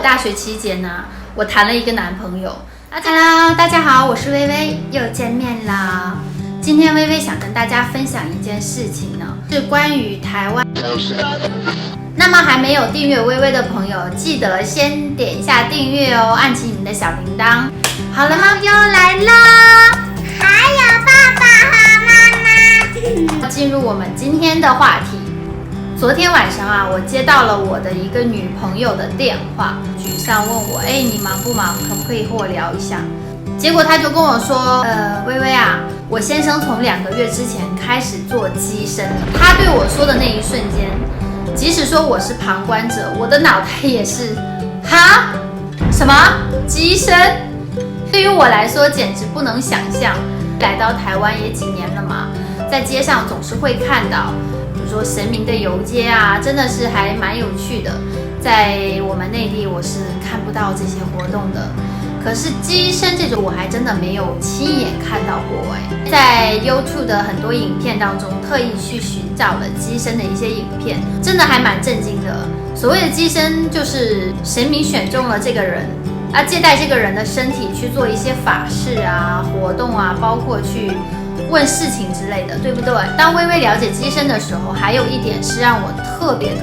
大学期间呢，我谈了一个男朋友。Hello， 大家好，我是薇薇，又见面啦。今天薇薇想跟大家分享一件事情呢，是关于台湾。那么还没有订阅薇薇的朋友，记得先点一下订阅哦，按起你们的小铃铛。好了吗？又来啦！还有爸爸和妈妈。进入我们今天的话题。昨天晚上啊，我接到了我的一个女朋友的电话，沮丧问我，你忙不忙？可不可以和我聊一下？结果她就跟我说，薇薇啊，我先生从2个月之前开始做机身了。他对我说的那一瞬间，即使说我是旁观者，我的脑袋也是，哈，什么机身？对于我来说简直不能想象。来到台湾也几年了嘛，在街上总是会看到，比如说神明的游街啊，真的是还蛮有趣的。在我们内地我是看不到这些活动的，可是机身这种我还真的没有亲眼看到过。在 YouTube 的很多影片当中，特意去寻找了机身的一些影片，真的还蛮震惊的。所谓的机身，就是神明选中了这个人借代这个人的身体去做一些法事啊、活动啊，包括去问事情之类的，对不对？当微微了解机身的时候，还有一点是让我特别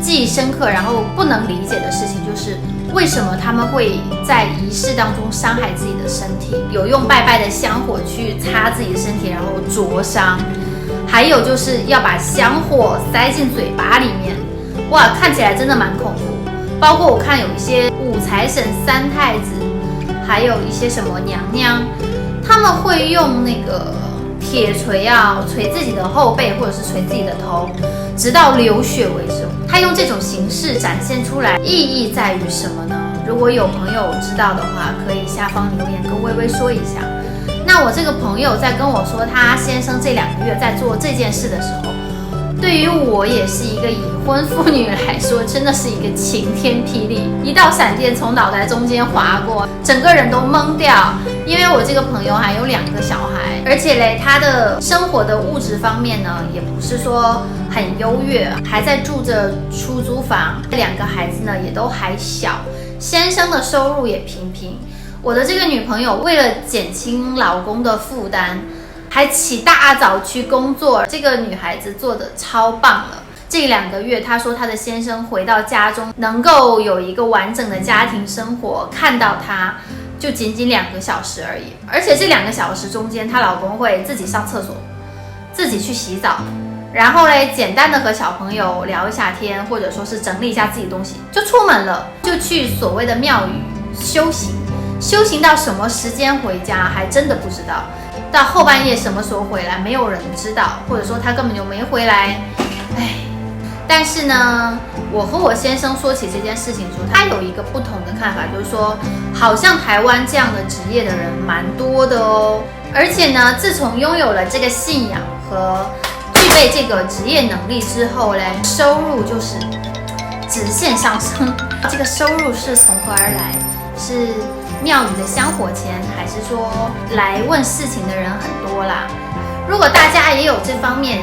记忆深刻，然后不能理解的事情，就是为什么他们会在仪式当中伤害自己的身体，有用拜拜的香火去擦自己的身体，然后灼伤，还有就是要把香火塞进嘴巴里面，哇，看起来真的蛮恐怖。包括我看有一些五财神、三太子，还有一些什么娘娘，他们会用那个铁锤啊锤自己的后背或者是锤自己的头，直到流血为止。他用这种形式展现出来，意义在于什么呢？如果有朋友知道的话，可以下方留言跟微微说一下。那我这个朋友在跟我说他先生这2个月在做这件事的时候，对于我也是一个已婚妇女来说，真的是一个晴天霹雳，一道闪电从脑袋中间划过，整个人都懵掉。因为我这个朋友还有2个小孩，而且嘞，他的生活的物质方面呢，也不是说很优越，还在住着出租房，2个孩子呢也都还小，先生的收入也平平。我的这个女朋友为了减轻老公的负担，还起大早去工作，这个女孩子做得超棒了。这2个月，她说她的先生回到家中，能够有一个完整的家庭生活，看到她就仅2个小时而已。而且这2个小时中间，她老公会自己上厕所，自己去洗澡，然后嘞，简单的和小朋友聊一下天，或者说是整理一下自己东西，就出门了，就去所谓的庙宇修行。修行到什么时间回家，还真的不知道。到后半夜什么时候回来，没有人知道，或者说他根本就没回来。但是呢，我和我先生说起这件事情的时候，他有一个不同的看法，就是说，好像台湾这样的职业的人蛮多的哦。而且呢，自从拥有了这个信仰和具备这个职业能力之后嘞，收入就是直线上升。这个收入是从何而来？是庙宇的香火钱，还是说来问事情的人很多啦？如果大家也有这方面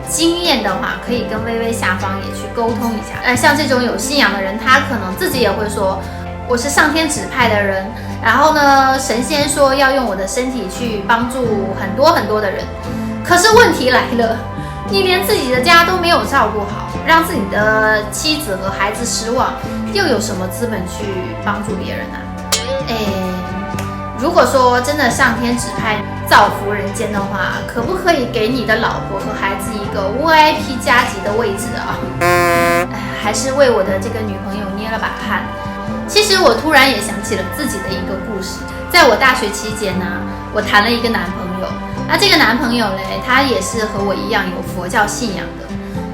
经验的话，可以跟微微下方也去沟通一下。像这种有信仰的人，他可能自己也会说，我是上天指派的人，然后呢，神仙说要用我的身体去帮助很多的人。可是问题来了，你连自己的家都没有照顾好，让自己的妻子和孩子失望，又有什么资本去帮助别人啊？如果说真的上天指派造福人间的话，可不可以给你的老婆和孩子一个 VIP 加级的位置啊？还是为我的这个女朋友捏了把汗。其实我突然也想起了自己的一个故事。在我大学期间呢，我谈了一个男朋友。那这个男朋友嘞，他也是和我一样有佛教信仰的。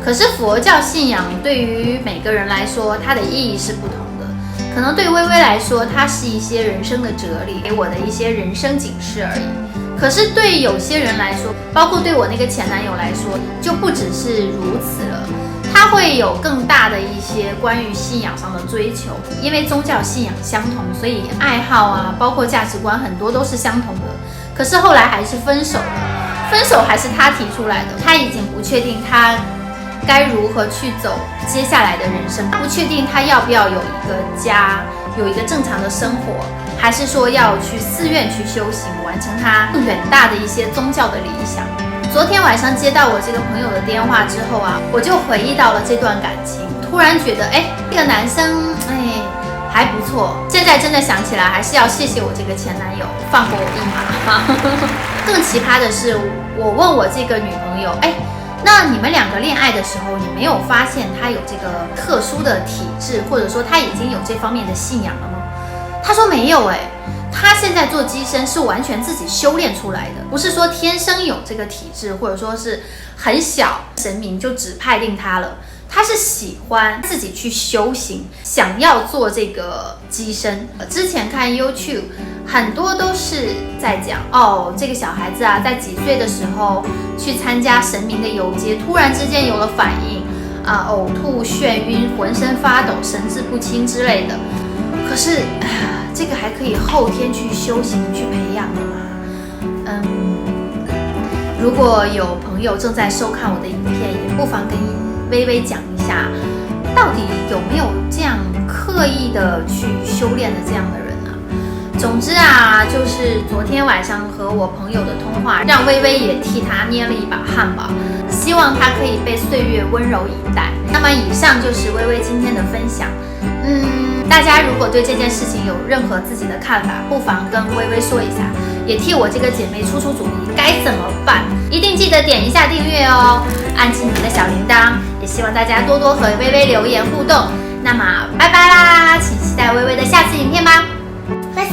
可是佛教信仰对于每个人来说，它的意义是不同的。可能对微微来说，它是一些人生的哲理，给我的一些人生警示而已。可是对有些人来说，包括对我那个前男友来说，就不只是如此了。他会有更大的一些关于信仰上的追求，因为宗教信仰相同，所以爱好啊，包括价值观很多都是相同的。可是后来还是分手了，分手还是他提出来的，他已经不确定他该如何去走接下来的人生。他不确定他要不要有一个家，有一个正常的生活，还是说要去寺院去修行，完成他更远大的一些宗教的理想。昨天晚上接到我这个朋友的电话之后啊，我就回忆到了这段感情，突然觉得，这个男生，还不错。现在真的想起来，还是要谢谢我这个前男友放过我一马。更奇葩的是，我问我这个女朋友，那你们两个恋爱的时候，你没有发现他有这个特殊的体质，或者说他已经有这方面的信仰了吗？他说没有，他现在做乩身是完全自己修炼出来的，不是说天生有这个体质，或者说是很小神明就指派定他了。他是喜欢自己去修行，想要做这个乩身。之前看 YouTube 很多都是在讲这个小孩子啊，在几岁的时候去参加神明的游街，突然之间有了反应呕吐、眩晕、浑身发抖、神志不清之类的。可是这个还可以后天去修行去培养的吗？如果有朋友正在收看我的影片，也不妨跟微微讲一下，到底有没有这样刻意的去修炼的这样的人啊？总之啊，就是昨天晚上和我朋友的通话，让微微也替他捏了一把汗吧，希望他可以被岁月温柔以待。那么以上就是微微今天的分享。大家如果对这件事情有任何自己的看法，不妨跟微微说一下，也替我这个姐妹出主意，该怎么办？一定记得点一下订阅哦，按起你的小铃铛，也希望大家多多和微微留言互动。那么拜拜啦，请期待微微的下次影片吧。我是